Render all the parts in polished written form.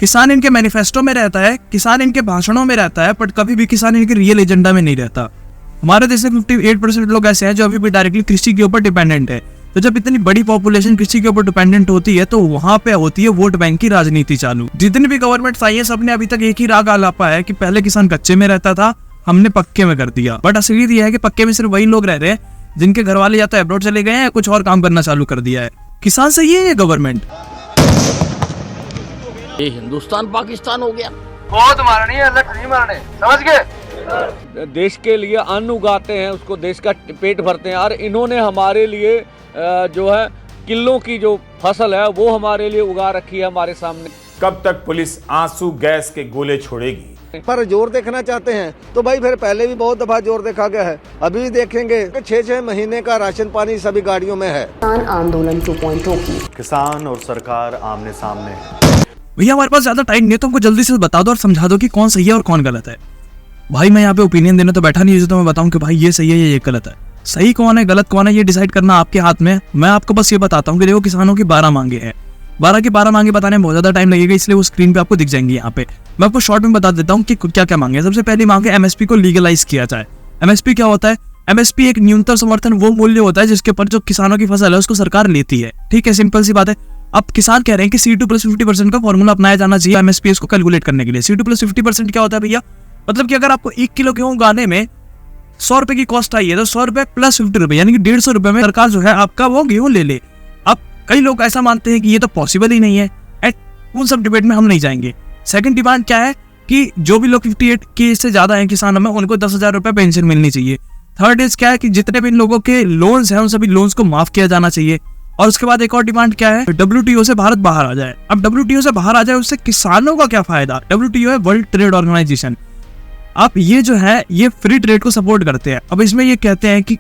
किसान इनके मैनिफेस्टो में रहता है, किसान इनके भाषणों में रहता है, बट कभी भी किसान इनके रियल एजेंडा में नहीं रहता। हमारे देश में 58% लोग ऐसे हैं जो अभी भी डायरेक्टली कृषि के ऊपर डिपेंडेंट है। तो जब इतनी बड़ी पॉपुलेशन कृषि के ऊपर डिपेंडेंट होती है तो वहां पे होती है वोट बैंक की राजनीति चालू। जितनी भी गवर्नमेंट आई है सबने अभी तक एक ही राग आलापा है कि पहले किसान कच्चे में रहता था, हमने पक्के में कर दिया। बट असलियत यह है कि पक्के में सिर्फ वही लोग रह रहे हैं जिनके घर वाले या तो अब्रॉड चले गए हैं या कुछ और काम करना चालू कर दिया है। किसान से ये गवर्नमेंट, ये हिंदुस्तान पाकिस्तान हो गया। बहुत मारनी है, लठ नहीं मारने, समझ गए। देश के लिए अन्न उगाते हैं, उसको देश का पेट भरते हैं, और इन्होंने हमारे लिए जो है किलों की जो फसल है वो हमारे लिए उगा रखी है हमारे सामने। कब तक पुलिस आंसू गैस के गोले छोड़ेगी? पर जोर देखना चाहते हैं तो भाई फिर पहले भी बहुत दफा जोर देखा गया है, अभी भी देखेंगे। 6-6 महीने का राशन पानी सभी गाड़ियों में है। किसान आंदोलन 2.0 की किसान और सरकार आमने सामने। भैया हमारे पास ज्यादा टाइम नहीं है तो हमको जल्दी से बता दो और समझा दो कि कौन सही है और कौन गलत है। भाई मैं यहाँ पे ओपिनियन देने तो बैठा नहीं, तो मैं बताऊं कि भाई ये सही है ये गलत है। सही कौन है गलत कौन है ये डिसाइड करना आपके हाथ में। मैं आपको बस ये बताता हूँ कि देखो किसानों की 12 मांगे हैं, 12 की 12 मांगे बताने में बहुत ज्यादा टाइम लगेगा, इसलिए वो स्क्रीन पे आपको दिख जाएंगी। यहाँ पे मैं आपको शॉर्ट में बता देता हूँ कि क्या क्या मांगे। सबसे पहली मांग है एमएसपी को लीगलाइज किया जाए। एमएसपी क्या होता है? एमएसपी एक न्यूनतम समर्थन वो मूल्य होता है जिसके ऊपर जो किसानों की फसल है उसको सरकार लेती है। ठीक है, सिंपल सी बात है। अब किसान कह रहे हैं कि C2 + 50% का फॉर्मूला अपनाया जाना चाहिए एमएसपी को कैलकुलेट करने के लिए। C2 + 50% क्या होता है भैया? मतलब कि अगर आपको 1 किलो गेहूं उगाने में 100 रुपए की कॉस्ट आई है तो 100 रुपए + 50 रुपए यानी कि 150 रुपए में सरकार जो है आपका वो गेहूं ले ले। अब कई लोग ऐसा मानते हैं कि ये तो पॉसिबल ही नहीं है, उन सब डिबेट में हम नहीं जाएंगे। सेकंड डिमांड क्या है कि जो भी लोग 58 के से ज्यादा हैं किसानों में उनको 10,000 रुपए पेंशन मिलनी चाहिए। थर्ड इज क्या है कि जितने भी लोगों के लोन्स हैं उन सभी लोन्स को माफ किया जाना चाहिए। और उसके बाद एक और डिमांड क्या है? WTO से भारत बाहर आ जाए। अब WTO से बाहर आ जाए उससे किसानों का क्या फायदा? WTO है वर्ल्ड ट्रेड ऑर्गेनाइजेशन। अब ये जो है ये फ्री ट्रेड को सपोर्ट करते हैं। अब इसमें ये कहते हैं कि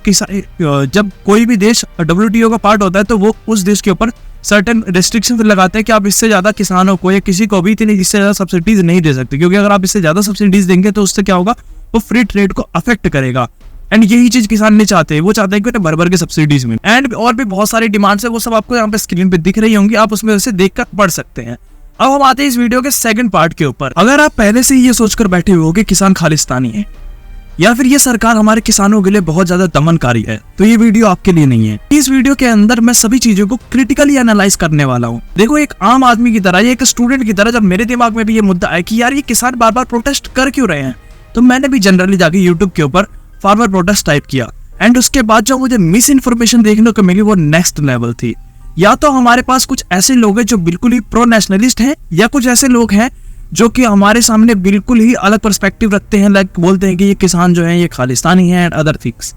जब कोई भी देश WTO का पार्ट होता है तो वो उस देश के ऊपर सर्टेन रेस्ट्रिक्शन लगाते हैं कि आप इससे ज्यादा किसानों को या किसी को भी इतनी इससे ज्यादा सब्सिडीज नहीं दे सकते, क्योंकि अगर आप इससे ज्यादा सब्सिडीज देंगे तो उससे क्या होगा? वो फ्री ट्रेड को अफेक्ट करेगा। एंड यही चीज किसान नहीं चाहते, वो चाहते हैं कि उन्हें भर के सब्सिडीज में। एंड और भी बहुत सारी डिमांड्स है, वो सब आपको यहाँ पे स्क्रीन पे दिख रही होंगी, आप उसमें से देखकर पढ़ सकते हैं। अब हम आते हैं इस वीडियो के सेकंड पार्ट के ऊपर। अगर आप पहले से ही ये सोचकर बैठे हुए हो कि किसान खालिस्तानी है या फिर ये सरकार हमारे किसानों के लिए बहुत ज्यादा दमनकारी है तो ये वीडियो आपके लिए नहीं है। इस वीडियो के अंदर मैं सभी चीजों को क्रिटिकली एनालाइज करने वाला हूँ। देखो एक आम आदमी की तरह या एक स्टूडेंट की तरह जब मेरे दिमाग में भी ये मुद्दा है कि यार ये किसान बार बार प्रोटेस्ट कर क्यों रहे हैं, तो मैंने भी जनरली जाके यूट्यूब के ऊपर फार्मर प्रोटेस्ट टाइप किया। एंड उसके बाद जो मुझे मिस इन्फॉर्मेशन देखने को मिली वो नेक्स्ट लेवल थी। या तो हमारे पास कुछ ऐसे लोग हैं जो बिल्कुल ही प्रो नेशनलिस्ट हैं, या कुछ ऐसे लोग हैं जो कि हमारे सामने बिल्कुल ही अलग पर्सपेक्टिव रखते हैं। लाइक बोलते हैं कि ये किसान जो है ये खालिस्तानी है एंड अदर थिंग्स।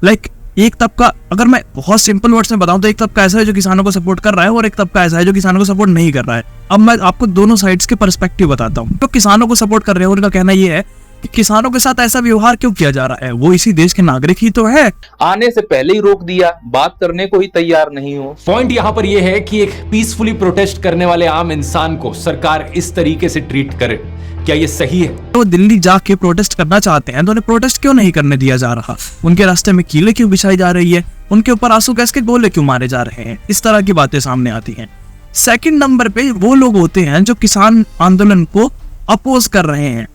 लाइक एक तबका, अगर मैं बहुत सिंपल वर्ड्स में बताऊं तो एक तबका ऐसा है जो किसानों को सपोर्ट कर रहा है और एक तबका ऐसा है जो किसानों को सपोर्ट नहीं कर रहा है। अब मैं आपको दोनों साइड्स के पर्सपेक्टिव बताता हूँ। तो किसानों को सपोर्ट कर रहे हैं उनका कहना ये है कि किसानों के साथ ऐसा व्यवहार क्यों किया जा रहा है, वो इसी देश के नागरिक ही तो है। आने से पहले ही रोक दिया, बात करने को ही तैयार नहीं हो। पॉइंट यहाँ पर यह है कि एक पीसफुली प्रोटेस्ट करने वाले आम इंसान को सरकार इस तरीके से ट्रीट करे, क्या ये सही है? तो दिल्ली जाके प्रोटेस्ट करना चाहते हैं तो उन्हें प्रोटेस्ट क्यों नहीं करने दिया जा रहा? उनके रास्ते में कीलें क्यों बिछाई जा रही है? उनके ऊपर आंसू गैस के गोले क्यों मारे जा रहे हैं? इस तरह की बातें सामने आती हैं। सेकंड नंबर पे वो लोग होते हैं जो किसान आंदोलन को अपोज कर रहे हैं।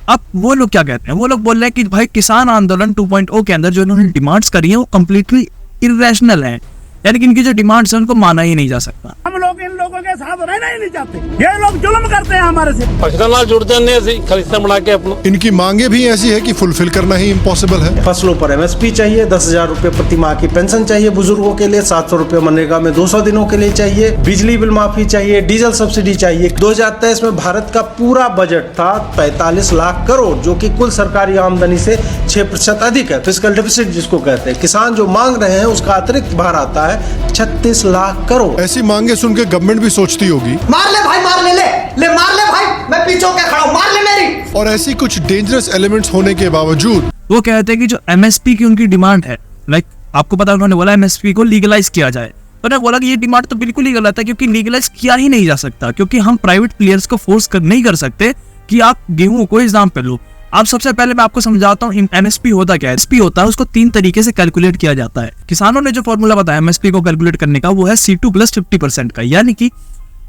अब वो लोग क्या कहते हैं? वो लोग बोल रहे हैं कि भाई किसान आंदोलन 2.0 के अंदर जो इन्होंने डिमांड्स करी है वो कम्प्लीटली इरेशनल है, यानी कि इनकी जो डिमांड्स है उनको माना ही नहीं जा सकता। हम लोग इन लोगों के साथ रहना ही नहीं चाहते, ये लोग जुल्म करते हैं हमारे से। फसल जुड़ जाने ऐसे खालिस्तान बना के अपना। इनकी मांगे भी ऐसी है कि फुलफिल करना ही इम्पॉसिबल है। फसलों पर MSP चाहिए, 10,000 रुपए प्रति माह की पेंशन चाहिए बुजुर्गों के लिए, 700 रुपए मनरेगा में 200 दिनों के लिए चाहिए, बिजली बिल माफी चाहिए, डीजल सब्सिडी चाहिए। 2023 में भारत का पूरा बजट था 45 लाख करोड़, जो कि कुल सरकारी आमदनी से 6% अधिक है। फिस्कल डेफिसिट जिसको कहते हैं। किसान जो मांग रहे हैं उसका अतिरिक्त भार आता है 36 लाख करोड़। ऐसी मांगे सुन के गवर्नमेंट भी सोचती होगी मार ले भाई, मार ले मार ले भाई, मैं पीछे होकर खड़ा हूं, मार ले मेरी। और ऐसी कुछ डेंजरस एलिमेंट्स होने के बावजूद वो कहते हैं कि जो MSP की उनकी डिमांड है, लाइक आपको पता है उन्होंने बोला MSP को लीगलाइज किया जाए। उन्होंने बोला कि ये डिमांड तो बिल्कुल ही गलत है क्योंकि लीगलाइज किया ही नहीं जा सकता, क्योंकि हम प्राइवेट प्लेयर्स को फोर्स नहीं कर सकते कि आप गेहूं को इस दाम पे लो। अब सबसे पहले मैं आपको समझाता हूँ MSP होता क्या है। MSP होता है उसको 3 तरीके से कैलकुलेट किया जाता है। किसानों ने जो फॉर्मूला बताया MSP को कैलकुलेट करने का वो है C2 + 50% का, यानी कि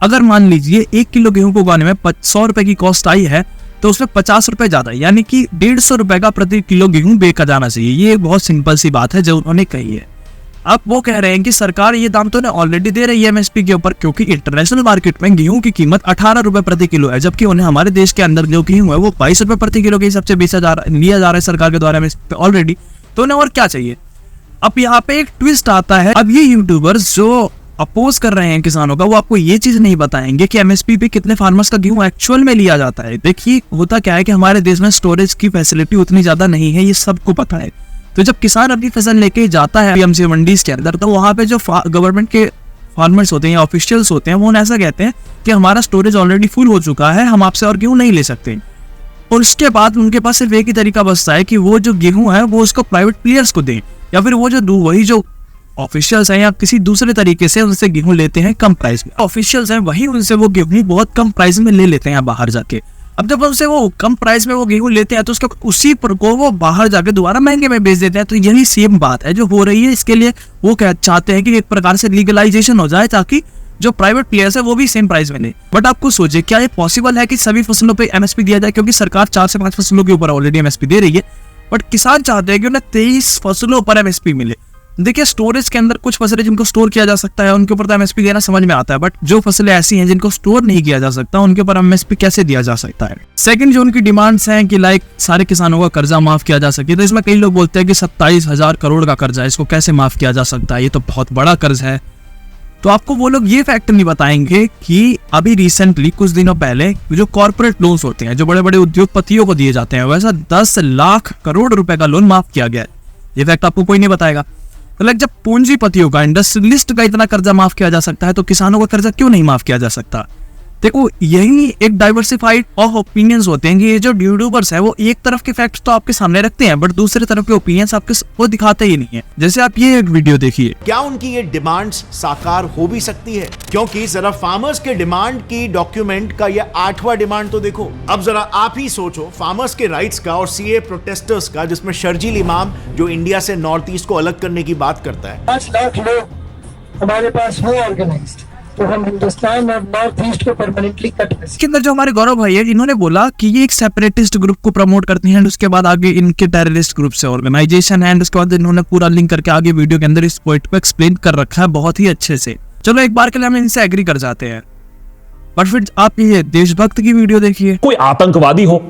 अगर मान लीजिए 1 किलो गेहूं को उगाने में 100 रुपए की कॉस्ट आई है तो उसमें 50 रुपए ज्यादा है, यानी कि 150 रुपए का प्रति किलो गेहूं बेचा जाना चाहिए। ये एक बहुत सिंपल सी बात है जो उन्होंने कही है। अब वो कह रहे हैं कि सरकार ये दाम तो ऑलरेडी दे रही है एमएसपी के ऊपर, क्योंकि इंटरनेशनल मार्केट में गेहूं की कीमत 18 रुपए प्रति किलो है, जबकि उन्हें हमारे देश के अंदर जो गेहूं है वो 22 रुपए प्रति किलो के हिसाब से बेचा जा रहा लिया जा रहा है सरकार के द्वारा ऑलरेडी। तो उन्हें और क्या चाहिए। अब यहाँ पे एक ट्विस्ट आता है। अब ये यूट्यूबर्स जो अपोज कर रहे हैं किसानों का, वो आपको ये चीज नहीं बताएंगे कि एमएसपी पे कितने फार्मर्स का गेहूं एक्चुअल में लिया जाता है। देखिए होता क्या है कि हमारे देश में स्टोरेज की फैसिलिटी उतनी ज्यादा नहीं है, ये सबको पता है। तो जब किसान अपनी फसल लेके जाता है पीएमसी मंडीज के अंदर, तो वहां पे जो गवर्नमेंट के फार्मर्स होते हैं या ऑफिशियल्स होते हैं वो ऐसा कहते हैं कि हमारा स्टोरेज ऑलरेडी फुल हो चुका है, हम आपसे और गेहूं नहीं ले सकते। और उसके बाद उनके पास सिर्फ एक ही तरीका बचता है कि वो जो गेहूं है वो उसको प्राइवेट प्लेयर्स को दें, या फिर वो जो वही जो ऑफिशियल्स हैं या किसी दूसरे तरीके से उनसे गेहूं लेते हैं कम प्राइस में। ऑफिशियल्स हैं वही उनसे वो गेहूं बहुत कम प्राइस में ले लेते हैं बाहर जाके। अब जब उनसे वो कम प्राइस में वो गेहूं लेते हैं तो उसका उसी पर को वो बाहर जाके दोबारा महंगे में बेच देते हैं। तो यही सेम बात है जो हो रही है। इसके लिए वो चाहते हैं कि एक प्रकार से लीगलाइजेशन हो जाए ताकि जो प्राइवेट प्लेयर्स है वो भी सेम प्राइस में ले। बट आपको सोचिए, क्या ये पॉसिबल है कि सभी फसलों पे एमएसपी दिया जाए, क्योंकि सरकार 4 से 5 फसलों के ऊपर ऑलरेडी एमएसपी दे रही है, बट किसान चाहते हैं कि उन्हें 23 फसलों पर एमएसपी मिले। देखिए स्टोरेज के अंदर कुछ फसलें जिनको स्टोर किया जा सकता है उनके ऊपर तो एमएसपी देना समझ में आता है, बट जो फसलें ऐसी हैं जिनको स्टोर नहीं किया जा सकता उनके ऊपर एमएसपी कैसे दिया जा सकता है। सेकंड जो उनकी डिमांड्स हैं कि लाइक सारे किसानों का कर्जा माफ किया जा सके, तो इसमें कई लोग बोलते हैं कि 27,000 करोड़ का कर्जा है, इसको कैसे माफ किया जा सकता है, ये तो बहुत बड़ा कर्ज है। तो आपको वो लोग ये फैक्ट नहीं बताएंगे कि अभी रिसेंटली कुछ दिनों पहले जो कॉर्पोरेट लोन्स होते हैं जो बड़े बड़े उद्योगपतियों को दिए जाते हैं, वैसा 10 लाख करोड़ रुपए का लोन माफ किया गया है। ये फैक्ट आपको कोई नहीं बताएगा। तो लाइक जब पूंजीपतियों का, इंडस्ट्रियलिस्ट का इतना कर्जा माफ किया जा सकता है तो किसानों का कर्जा क्यों नहीं माफ किया जा सकता। देखो यही एक डाइवर्सिफाइड ऑफ ओपिनियंस होते हैं कि ये जो यूट्यूबर्स है वो एक तरफ के फैक्ट्स तो आपके सामने रखते हैं बट दूसरे तरफ के ओपिनियंस आपके वो दिखाते ही नहीं है। जैसे आप ये एक वीडियो देखिए, क्या उनकी ये डिमांड्स साकार हो भी सकती है? क्योंकि जरा फार्मर्स के डिमांड की डॉक्यूमेंट का ये 8वां डिमांड तो देखो। अब जरा आप ही सोचो फार्मर्स के राइट्स का और सीए प्रोटेस्टर्स का, जिसमें शर्जील इमाम जो इंडिया से नॉर्थ ईस्ट को अलग करने की बात करता है। 5 लाख लोग हमारे पास हो ऑर्गेनाइज्ड, तो हम हिंदुस्तान और नॉर्थ ईस्ट को परमानेंटली कट कर। इसके अंदर जो हमारे गौरव भाई है इन्होंने बोला कि ये एक सेपरेटिस्ट ग्रुप को प्रमोट करते हैं, उसके बाद आगे इनके टेररिस्ट ग्रुप से ऑर्गेनाइजेशन है, उसके बाद इन्होंने पूरा लिंक करके आगे वीडियो के अंदर इस पॉइंट को एक्सप्लेन कर रखा है बहुत ही अच्छे से। चलो एक बार के लिए हम इनसे एग्री कर जाते हैं, बट फिर आप ये देशभक्त की वीडियो देखिए। कोई आतंकवादी हो,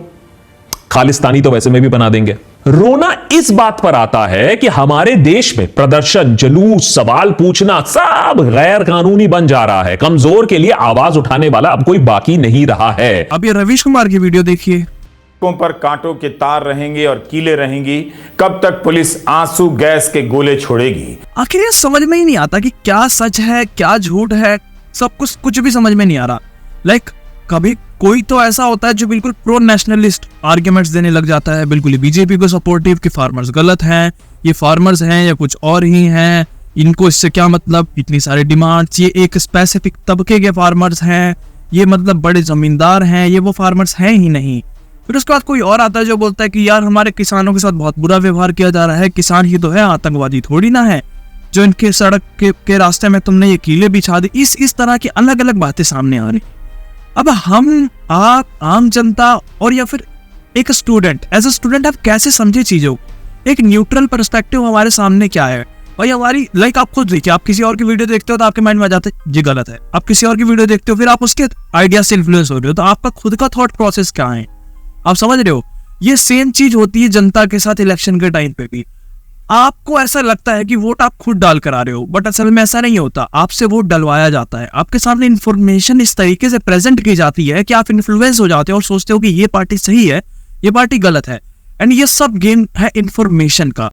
खालिस्तानी तो वैसे में भी बना देंगे। रोना इस बात पर आता है कि हमारे देश में प्रदर्शन, जुलूस, सवाल पूछना सब गैर कानूनी बन जा रहा है। कमजोर के लिए आवाज उठाने वाला अब कोई बाकी नहीं रहा है। अब ये रवीश कुमार की वीडियो देखिए। पर कांटों के तार रहेंगे और कीले रहेंगी, कब तक पुलिस आंसू गैस के गोले छोड़ेगी। आखिर ये समझ में ही नहीं आता कि क्या सच है क्या झूठ है, सब कुछ भी समझ में नहीं आ रहा। लाइक कभी कोई तो ऐसा होता है जो बिल्कुल प्रो नेशनलिस्ट आर्ग्यूमेंट्स देने लग जाता है, बिल्कुल बीजेपी को सपोर्टिव कि फार्मर्स गलत हैं, ये फार्मर्स हैं या कुछ और ही हैं, इनको इससे क्या मतलब, इतनी सारी डिमांड्स, ये एक स्पेसिफिक तबके के फार्मर्स हैं, ये मतलब बड़े जमींदार हैं, ये वो फार्मर्स हैं ही नहीं। फिर उसके बाद कोई और आता है जो बोलता है कि यार हमारे किसानों के साथ बहुत बुरा व्यवहार किया जा रहा है, किसान ही तो है, आतंकवादी थोड़ी ना है जो इनके सड़क के रास्ते में तुमने ये कीले बिछा दी। इस तरह की अलग अलग बातें सामने आ रही। अब हम, आप, आम जनता और या फिर एक स्टूडेंट, एज अ स्टूडेंट आप कैसे समझे चीजों, एक न्यूट्रल पर्सपेक्टिव हमारे सामने क्या है भाई हमारी। लाइक आप खुद देखिए, आप किसी और की वीडियो देखते हो तो आपके माइंड में आ जाता है ये गलत है, आप किसी और की वीडियो देखते हो फिर आप उसके आइडिया से इन्फ्लुएंस हो रहे हो, तो आपका खुद का थॉट प्रोसेस क्या है, आप समझ रहे हो। ये सेम चीज होती है जनता के साथ इलेक्शन के टाइम पे भी। आपको ऐसा लगता है कि वोट आप खुद डाल कर आ रहे हो, बट असल में ऐसा नहीं होता, आपसे वोट डलवाया जाता है। आपके सामने इंफॉर्मेशन इस तरीके से प्रेजेंट की जाती है कि आप इन्फ्लुएंस हो जाते हो और सोचते हो कि ये पार्टी सही है, ये पार्टी गलत है। एंड ये सब गेम है इंफॉर्मेशन का।